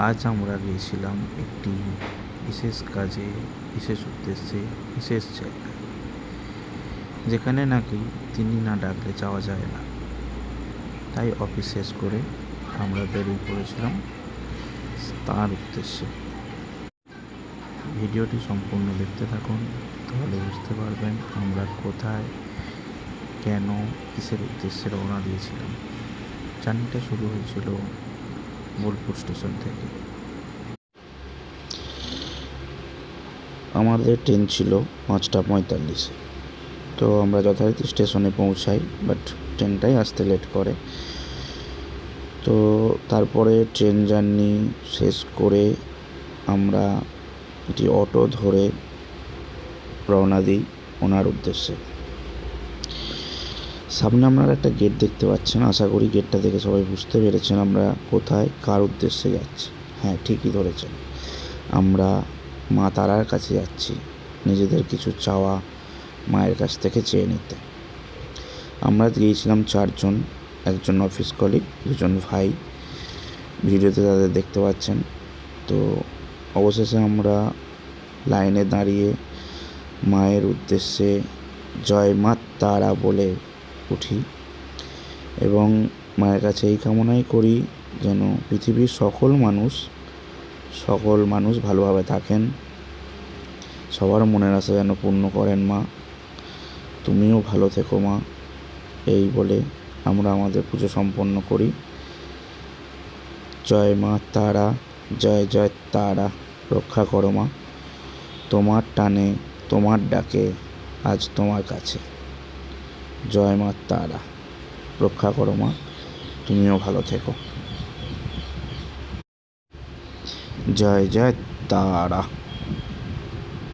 আজ আমরা গিয়েছিলাম একটি বিশেষ কাজে, বিশেষ উদ্দেশ্যে, বিশেষ জায়গায়, যেখানে নাকি তিনি না ডাকলে যাওয়া যায় না। তাই অফিস শেষ করে আমরা বেরিয়ে পড়েছিলাম তার উদ্দেশ্যে। ভিডিওটি সম্পূর্ণ দেখতে থাকুন, তাহলে বুঝতে পারবেন আমরা কোথায়, কেন, কিসের উদ্দেশ্যে রওনা দিয়েছিলাম। জার্নিটা শুরু হয়েছিল বোলপুর স্টেশন থেকে। আমাদের ট্রেন ছিল 5:45-এ। তো আমরা যথারীতি স্টেশনে পৌঁছাই, বাট ট্রেনটাই আসতে লেট করে। তো তারপরে ট্রেন জার্নি শেষ করে আমরা একটি অটো ধরে রওনা দিই ওনার উদ্দেশ্যে। সামনে আপনারা একটা গেট দেখতে পাচ্ছেন। আশা করি গেটটা দেখে সবাই বুঝতে পেরেছেন আমরা কোথায়, কার উদ্দেশ্যে যাচ্ছি। হ্যাঁ, ঠিকই ধরেছেন, আমরা মা তারার কাছে যাচ্ছি নিজেদের কিছু চাওয়া মায়ের কাছ থেকে চেয়ে নিতে। আমরা গিয়েছিলাম 4 জন, একজন অফিস কলিগ, 2 জন ভাই। ভিডিওতে তাদের দেখতে পাচ্ছেন। তো অবশেষে আমরা লাইনে দাঁড়িয়ে মায়ের উদ্দেশ্যে জয় মা তারা বলে উঠি এবং মায়ের কাছে এই কামনাই করি যেন পৃথিবীর সকল মানুষ ভালোভাবে থাকেন, সবার মনের আশা যেন পূর্ণ করেন মা, তুমিও ভালো থেকো মা। এই বলে আমরা আমাদের পুজো সম্পন্ন করি। জয় মা তারা, জয় জয় তারা, রক্ষা করো মা, তোমার টানে তোমার ডাকে আজ তোমার কাছে। জয় মা তারা, রক্ষা করো মা, তুমিও ভালো থেকো। জয় জয় তারা।